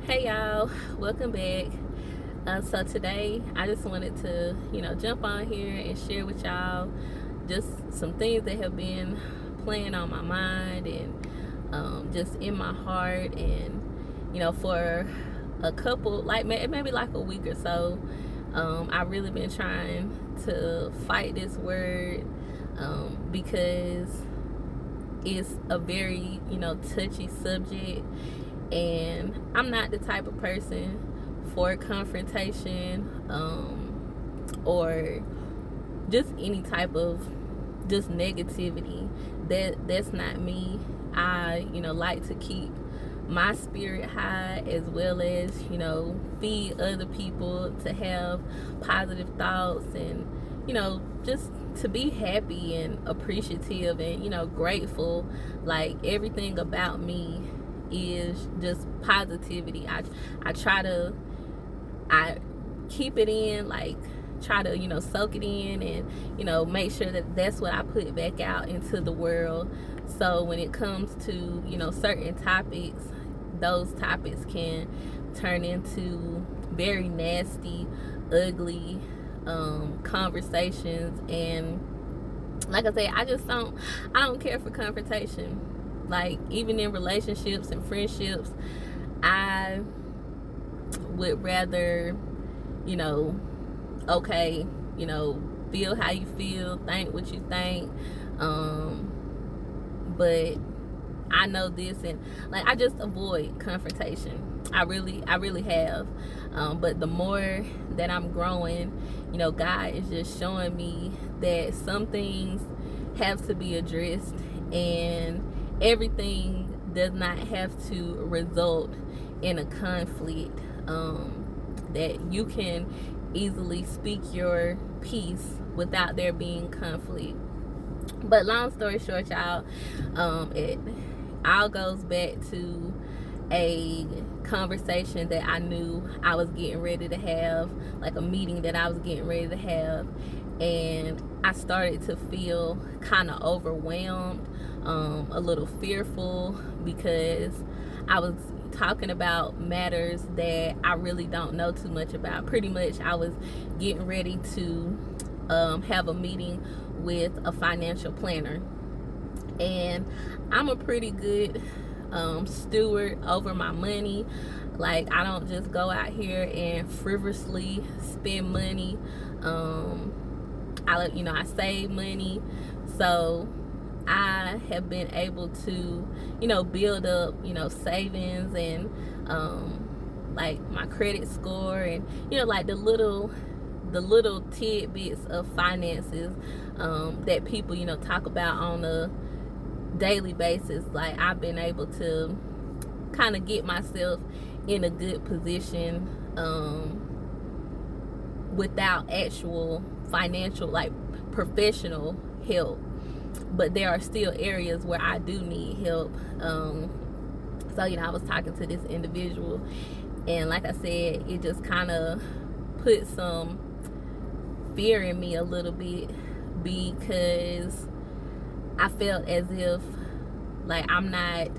Hey y'all, welcome back. So today I just wanted to, jump on here and share with y'all just some things that have been playing on my mind and just in my heart. And for a couple, like maybe like a week or so, I've really been trying to fight this word because it's a very touchy subject, and I'm not the type of person for confrontation or just any type of just negativity. That's not me. I like to keep my spirit high, as well as feed other people to have positive thoughts, and just to be happy and appreciative and grateful. Like, everything about me is just positivity. I keep it in, like try to soak it in, and make sure that that's what I put back out into the world. So when it comes to certain topics, those topics can turn into very nasty, ugly conversations. And like I said, I don't care for confrontation. Like, even in relationships and friendships, I would rather, okay, feel how you feel, think what you think. But I know this, and like, I just avoid confrontation. I really have. But the more that I'm growing, God is just showing me that some things have to be addressed, and everything does not have to result in a conflict. That you can easily speak your piece without there being conflict. But long story short, y'all, it all goes back to a conversation that I knew I was getting ready to have, like a meeting that I was getting ready to have. And I started to feel kind of overwhelmed, a little fearful, because I was talking about matters that I really don't know too much about. Pretty much, I was getting ready to have a meeting with a financial planner, and I'm a pretty good steward over my money. Like, I don't just go out here and frivolously spend money. I save money. So I have been able to build up savings, and like my credit score, and like the little tidbits of finances that people talk about on a daily basis. Like, I've been able to kind of get myself in a good position without actual financial, like, professional help. But there are still areas where I do need help. So I was talking to this individual, and like I said, it just kind of put some fear in me a little bit, because I felt as if, like, I'm not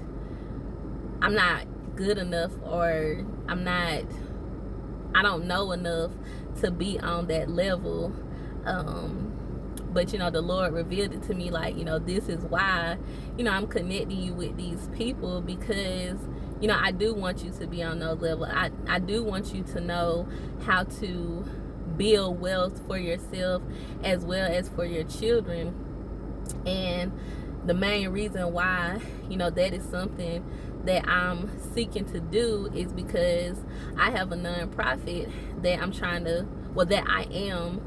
good enough, or I don't know enough to be on that level. But the Lord revealed it to me, like, this is why I'm connecting you with these people, because I do want you to be on those level. I do want you to know how to build wealth for yourself as well as for your children. And the main reason why that is something that I'm seeking to do is because I have a nonprofit that I am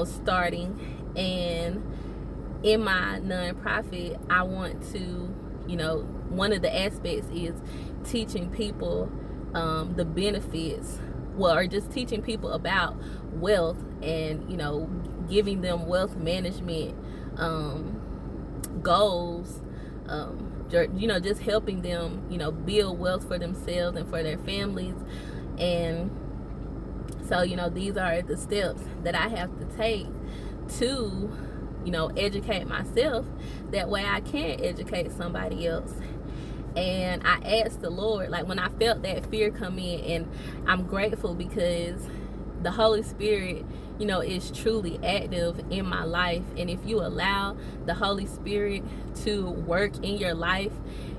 starting. And in my nonprofit, I want to one of the aspects is teaching people the benefits, or just teaching people about wealth, and giving them wealth management goals, just helping them build wealth for themselves and for their families. And so these are the steps that I have to take to educate myself, that way I can educate somebody else. And I asked the Lord, like, when I felt that fear come in, and I'm grateful because the Holy Spirit, you know, is truly active in my life. And if you allow the Holy Spirit to work in your life,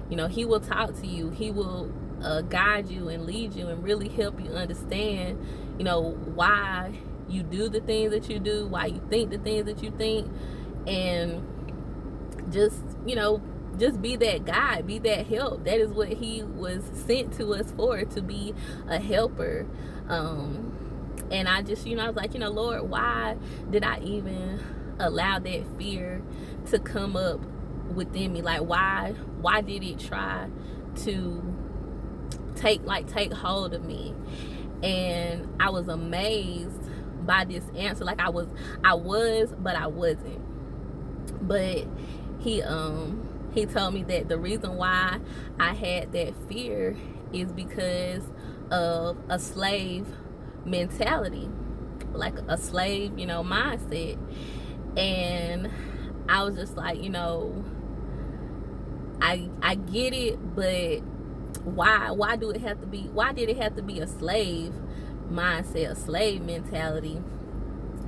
you know, he will talk to you. He will guide you and lead you and really help you understand, you know, why you do the things that you do, why you think the things that you think, and just, you know, just be that guide, be that help. That is what he was sent to us for, to be a helper. And I just, you know, I was like, you know, Lord, why did I even allow that fear to come up within me? Like, why did it try to take hold of me? And I was amazed by this answer. Like, I was, but I wasn't. But he told me that the reason why I had that fear is because of a slave mentality, like a slave, you know, mindset. And I was just like, you know, I get it, but why did it have to be a slave mindset, a slave mentality?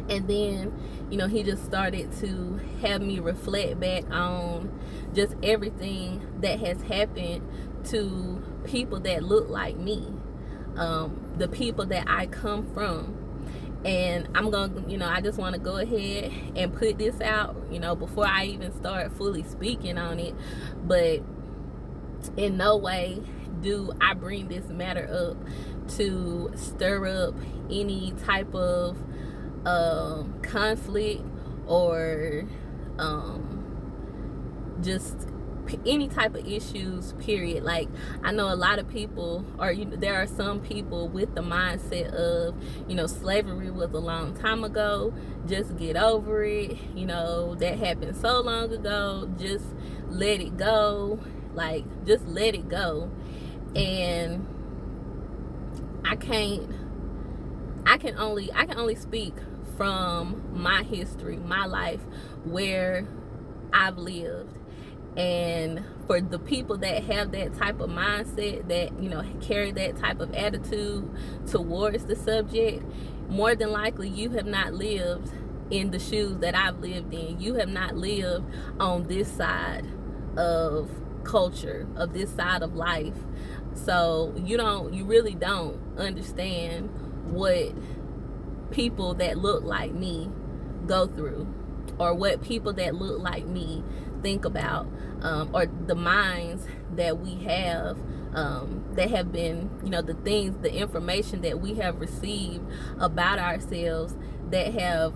And then, you know, he just started to have me reflect back on just everything that has happened to people that look like me, the people that I come from. And I'm gonna, you know, I just want to go ahead and put this out, you know, before I even start fully speaking on it. But in no way do I bring this matter up to stir up any type of conflict or just any type of issues, period. Like, I know a lot of people, or there are some people with the mindset of, you know, slavery was a long time ago, just get over it, you know, that happened so long ago, just let it go, like, just let it go. And I can only speak from my history, my life, where I've lived. And for the people that have that type of mindset, that, you know, carry that type of attitude towards the subject, more than likely you have not lived in the shoes that I've lived in. You have not lived on this side of culture, of this side of life. So you really don't understand what people that look like me go through, or what people that look like me think about, or the minds that we have, that have been, you know, the information that we have received about ourselves that have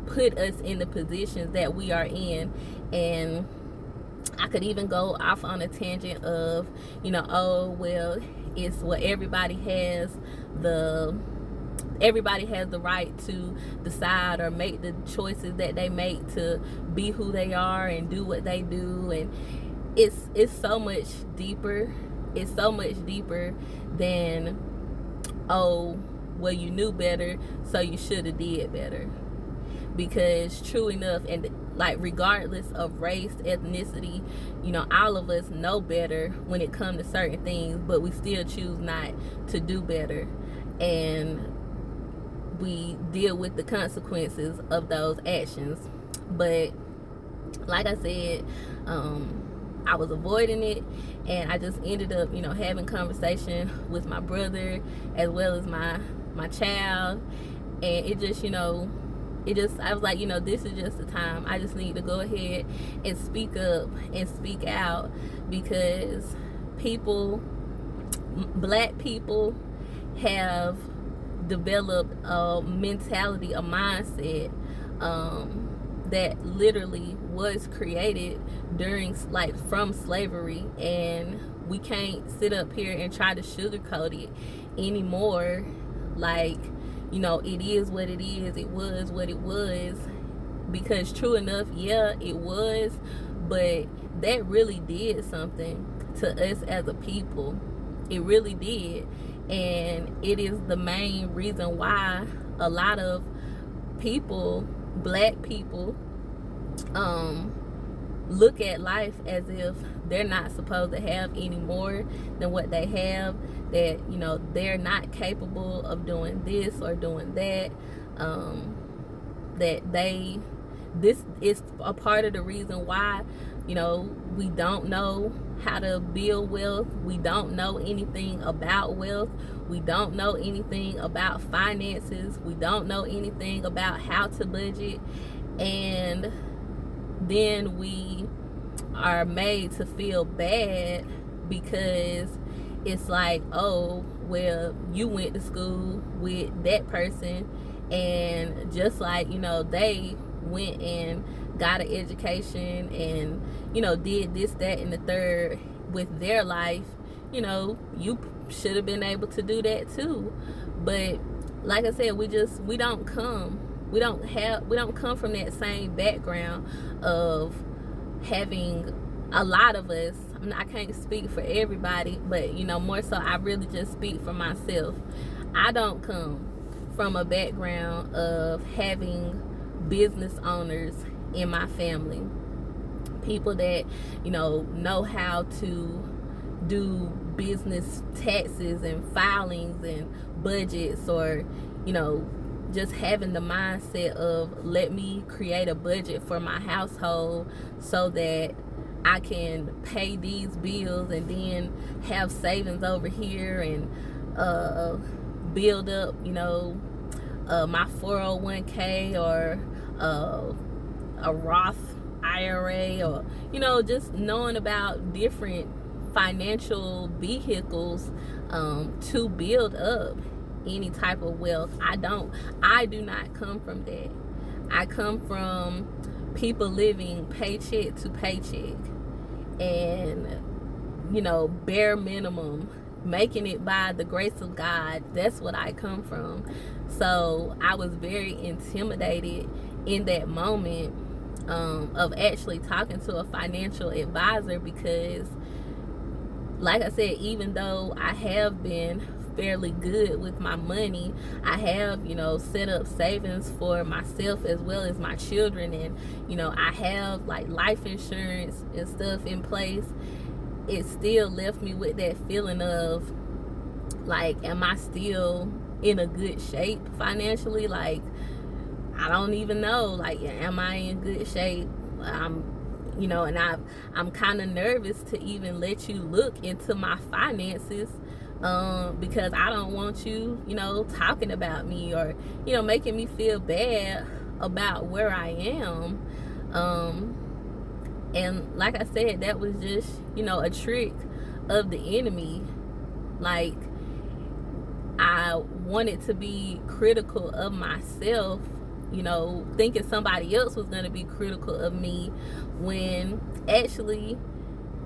put us in the positions that we are in. And I could even go off on a tangent of, you know, oh, well, it's what everybody has the right to decide or make the choices that they make to be who they are and do what they do. And it's so much deeper. It's so much deeper than, oh, well, you knew better, so you should have did better. Because true enough, and like, regardless of race, ethnicity, you know, all of us know better when it comes to certain things, but we still choose not to do better. And we deal with the consequences of those actions. But like I said, I was avoiding it, and I just ended up, you know, having conversation with my brother as well as my child. And it just, you know, I was like, you know, this is just the time. I just need to go ahead and speak up and speak out, because black people have developed a mentality, a mindset, that literally was created from slavery. And we can't sit up here and try to sugarcoat it anymore. Like, you know, it is what it is. It was what it was. Because true enough, yeah, it was. But that really did something to us as a people. It really did. And it is the main reason why a lot of people, black people, look at life as if they're not supposed to have any more than what they have, that, you know, they're not capable of doing this or doing that, this is a part of the reason why, you know, we don't know how to build wealth. We don't know anything about wealth. We don't know anything about finances. We don't know anything about how to budget. And then we are made to feel bad because it's like, oh, well, you went to school with that person, and just like, you know, they went and got an education and, you know, did this, that, and the third with their life, you know, you should have been able to do that too. But like I said, we don't come from that same background of having, a lot of us, I can't speak for everybody, but, you know, more so I really just speak for myself. I don't come from a background of having business owners in my family, people that, you know how to do business taxes and filings and budgets, or, you know, just having the mindset of, let me create a budget for my household so that I can pay these bills and then have savings over here and build up, you know, my 401k or a Roth IRA, or, you know, just knowing about different financial vehicles to build up any type of wealth. I do not come from that. I come from people living paycheck to paycheck and, you know, bare minimum, making it by the grace of God. That's what I come from. So I was very intimidated in that moment of actually talking to a financial advisor, because, like I said, even though I have been fairly good with my money, I have, you know, set up savings for myself as well as my children, and, you know, I have like life insurance and stuff in place, it still left me with that feeling of, like, am I still in a good shape financially? Like, I don't even know, like, am I in good shape? You know, and I'm kind of nervous to even let you look into my finances, because I don't want you, you know, talking about me or, you know, making me feel bad about where I am. And like I said, that was just, you know, a trick of the enemy. Like, I wanted to be critical of myself, you know, thinking somebody else was going to be critical of me, when actually,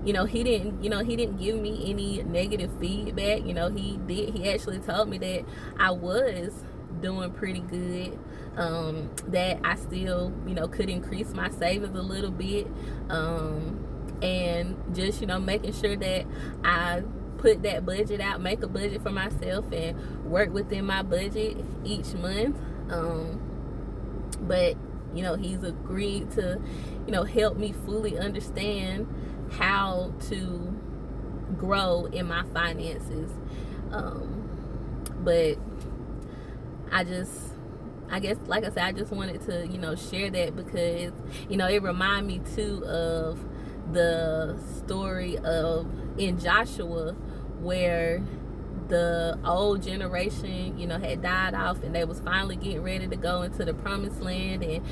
you know, he didn't give me any negative feedback. You know, he actually told me that I was doing pretty good, that I still, you know, could increase my savings a little bit, and just, you know, making sure that I put that budget out, make a budget for myself and work within my budget each month. But, you know, he's agreed to, you know, help me fully understand how to grow in my finances. But I guess, like I said, I just wanted to, you know, share that, because, you know, it reminded me too of the story of in Joshua, where the old generation, you know, had died off and they was finally getting ready to go into the promised land, and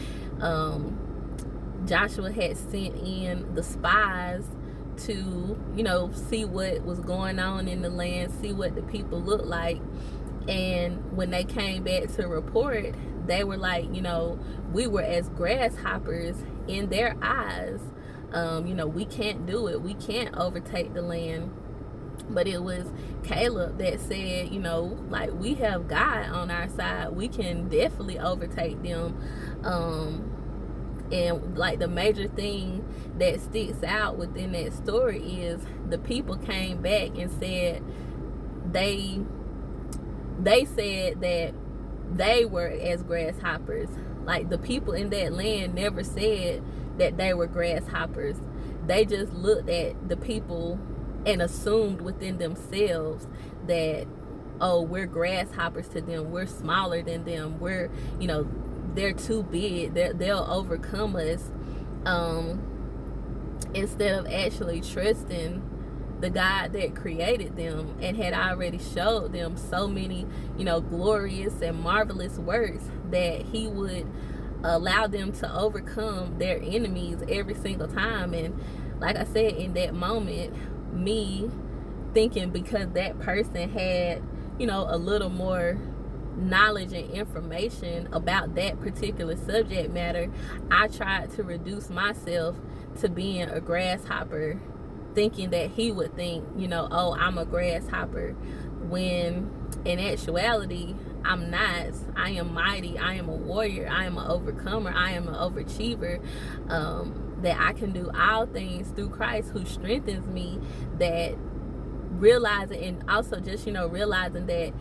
Joshua had sent in the spies to, you know, see what was going on in the land, see what the people looked like. And when they came back to report, they were like, you know, we were as grasshoppers in their eyes. You know, we can't do it. We can't overtake the land. But it was Caleb that said, you know, like, we have God on our side. We can definitely overtake them. And like, the major thing that sticks out within that story is the people came back and said they said that they were as grasshoppers. Like, the people in that land never said that they were grasshoppers. They just looked at the people and assumed within themselves that, oh, we're grasshoppers to them, we're smaller than them, we're, they're too big, they'll overcome us, instead of actually trusting the God that created them and had already showed them so many, glorious and marvelous works that he would allow them to overcome their enemies every single time. And like I said, in that moment, me thinking because that person had, a little more knowledge and information about that particular subject matter, I tried to reduce myself to being a grasshopper, thinking that he would think, oh, I'm a grasshopper, when in actuality, I'm not. I am mighty. I am a warrior. I am an overcomer. I am an overachiever. That I can do all things through Christ who strengthens me. That realizing, and also just, realizing that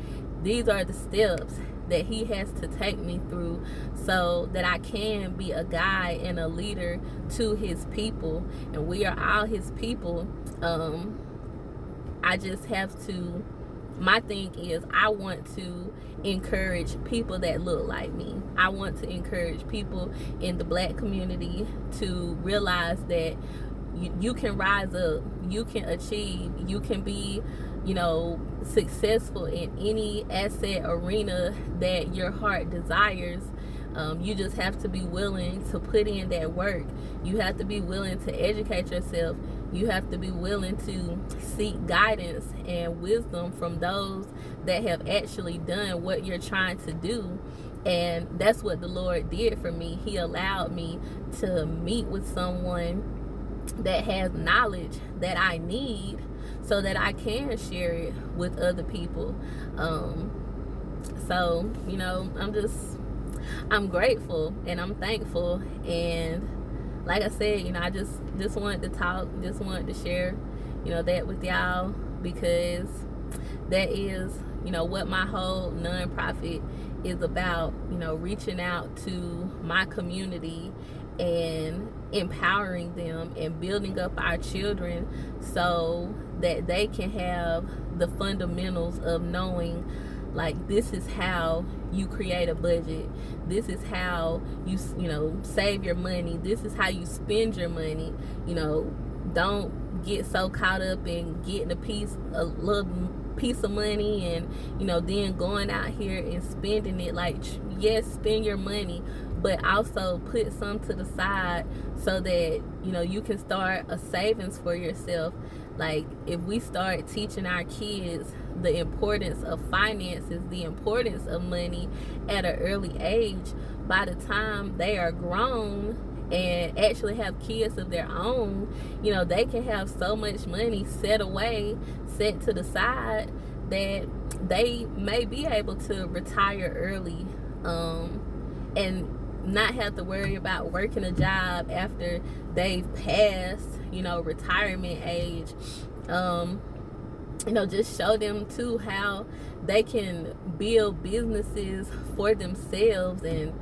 these are the steps that he has to take me through so that I can be a guide and a leader to his people. And we are all his people. I just have to, my thing is, I want to encourage people that look like me. I want to encourage people in the Black community to realize that you can rise up, you can achieve, you can be, successful in any asset arena that your heart desires. You just have to be willing to put in that work. You have to be willing to educate yourself. You have to be willing to seek guidance and wisdom from those that have actually done what you're trying to do. And that's what the Lord did for me. He allowed me to meet with someone that has knowledge that I need so that I can share it with other people. So, I'm grateful and I'm thankful. And like I said, I just wanted to talk, just wanted to share, that with y'all, because that is, what my whole nonprofit is about, reaching out to my community and empowering them and building up our children so that they can have the fundamentals of knowing, like, this is how you create a budget, this is how you save your money, this is how you spend your money. Don't get so caught up in getting a little piece of money and then going out here and spending it. Like, yes, spend your money, but also put some to the side so that you can start a savings for yourself. Like, if we start teaching our kids the importance of finances, the importance of money at an early age, by the time they are grown and actually have kids of their own, they can have so much money set away, set to the side, that they may be able to retire early, and not have to worry about working a job after they've passed, retirement age. Just show them too how they can build businesses for themselves, and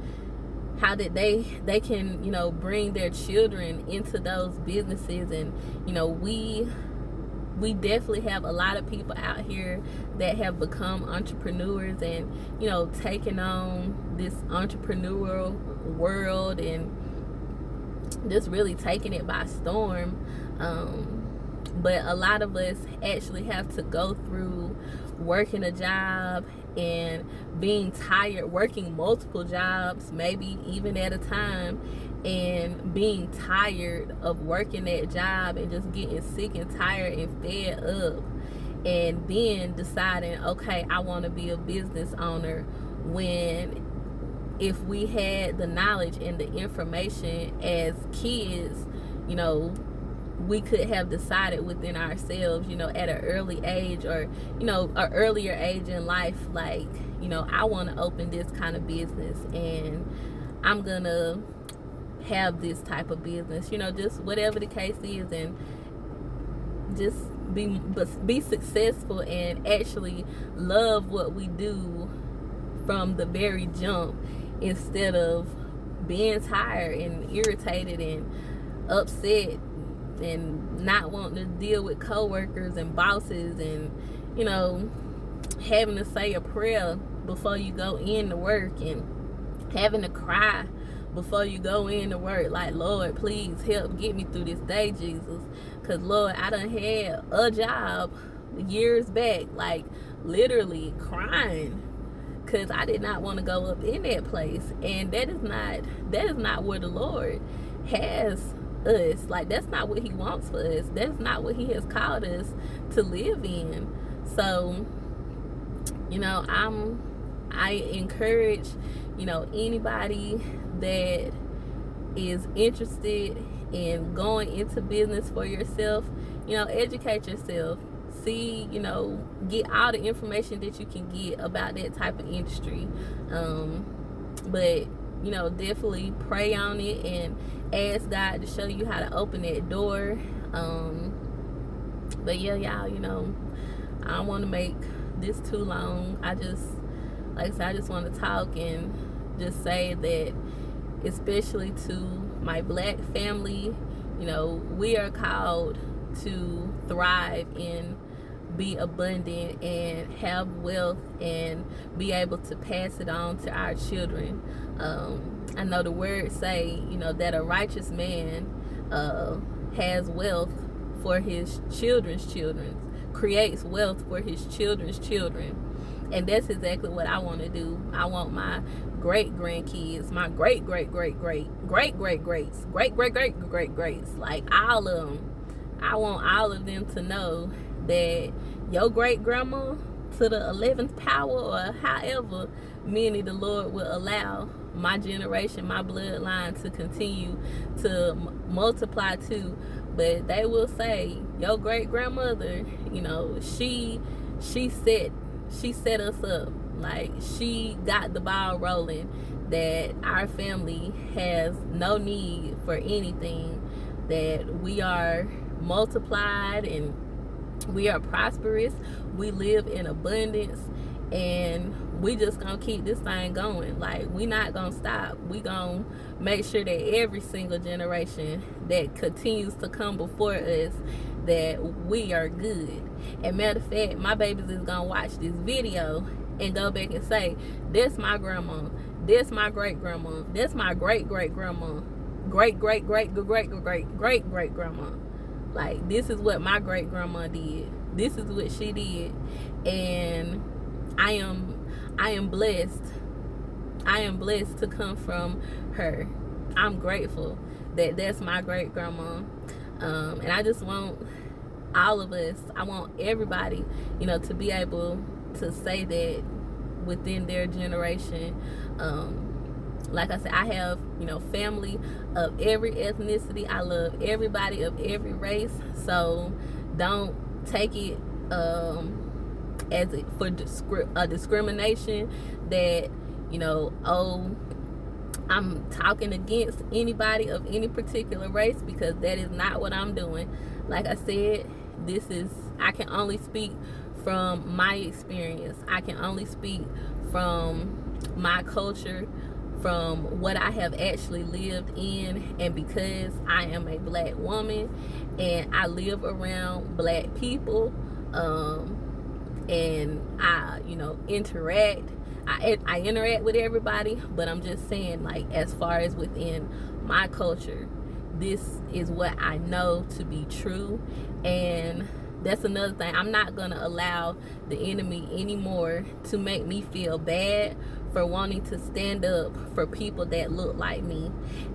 how that they can bring their children into those businesses. And we definitely have a lot of people out here that have become entrepreneurs and taking on this entrepreneurial world and just really taking it by storm. But a lot of us actually have to go through working a job and being tired, working multiple jobs, maybe even at a time, and being tired of working that job and just getting sick and tired and fed up, and then deciding, okay, I want to be a business owner, when if we had the knowledge and the information as kids, we could have decided within ourselves, at an early age, or an earlier age in life, like, I want to open this kind of business, and I'm gonna have this type of business, just whatever the case is, and just be successful and actually love what we do from the very jump, instead of being tired and irritated and upset and not wanting to deal with coworkers and bosses, and having to say a prayer before you go in to work, and having to cry before you go in to work, like, Lord, please help get me through this day, Jesus. Because, Lord, I done had a job years back, like literally crying because I did not want to go up in that place. And that is not where the Lord has us. Like, that's not what he wants for us. That's not what he has called us to live in. So, I encourage, anybody that is interested in going into business for yourself, educate yourself. See, get all the information that you can get about that type of industry. But, definitely pray on it and ask God to show you how to open that door. But yeah, y'all, I don't want to make this too long. I just want to talk and just say that, especially to my black family, we are called to thrive and be abundant and have wealth and be able to pass it on to our children. I know the words say, that a righteous man has wealth for his children's children, creates wealth for his children's children. And that's exactly what I want to do. I want my great-grandkids, my great-great-great-great-great-greats, like all of them. I want all of them to know that your great-grandma to the 11th power, or however many the Lord will allow my generation, my bloodline to continue to multiply to, but they will say, your great-grandmother, she set us up. Like, she got the ball rolling, that our family has no need for anything, that we are multiplied and we are prosperous, we live in abundance, and we just gonna keep this thing going. Like, we not gonna stop. We gonna make sure that every single generation that continues to come before us, that we are good. And matter of fact, my babies is gonna watch this video and go back and say, that's my grandma, that's my great grandma, that's my great great grandma, great great great great great great great grandma. Like, this is what my great grandma did. This is what she did. And I am blessed. I am blessed to come from her. I'm grateful that that's my great grandma. And I just want all of us, I want everybody, to be able to say that within their generation. Like I said, I have, family of every ethnicity. I love everybody of every race. So don't take it as for discrimination that, I'm talking against anybody of any particular race, because that is not what I'm doing. Like I said, I can only speak from my experience. I can only speak from my culture, from what I have actually lived in. And because I am a black woman and I live around black people, and I interact, I interact with everybody, but I'm just saying, like, as far as within my culture, this is what I know to be true. And that's another thing. I'm not going to allow the enemy anymore to make me feel bad for wanting to stand up for people that look like me,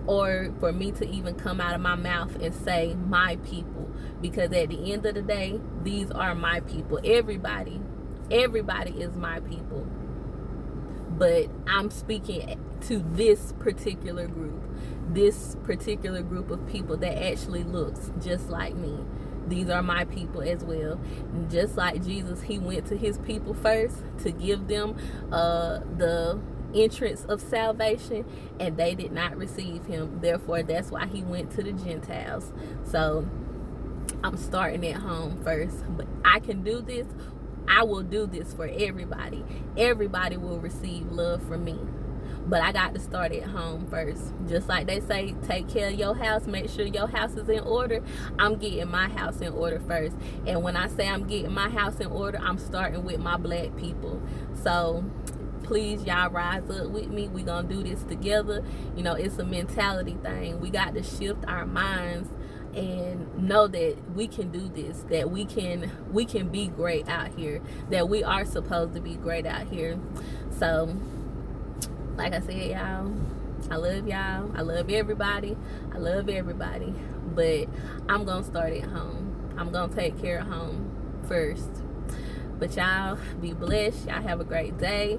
or for me to even come out of my mouth and say my people, because at the end of the day, these are my people. Everybody is my people. But I'm speaking to this particular group of people that actually looks just like me. These are my people as well. Just like Jesus, he went to his people first to give them the entrance of salvation, and they did not receive him. Therefore, that's why he went to the Gentiles. So I'm starting at home first. But I can do this. I will do this for everybody. Everybody will receive love from me. But I got to start at home first. Just like they say, take care of your house, make sure your house is in order. I'm getting my house in order first. And when I say I'm getting my house in order, I'm starting with my black people. So please, y'all, rise up with me. We gonna do this together. You know, it's a mentality thing. We got to shift our minds and know that we can do this, that we can be great out here, that we are supposed to be great out here. So like I said, y'all, I love y'all. I love everybody. I love everybody. But I'm gonna start at home. I'm gonna take care of home first. But y'all be blessed. Y'all have a great day.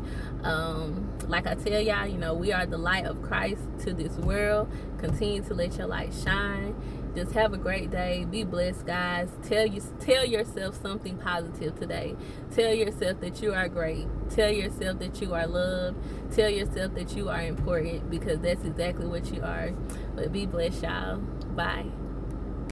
Like I tell y'all, you know, we are the light of Christ to this world. Continue to let your light shine. Just have a great day. Be blessed, guys. Tell yourself something positive today. Tell yourself that you are great. Tell yourself that you are loved. Tell yourself that you are important, because that's exactly what you are. But be blessed, y'all. Bye.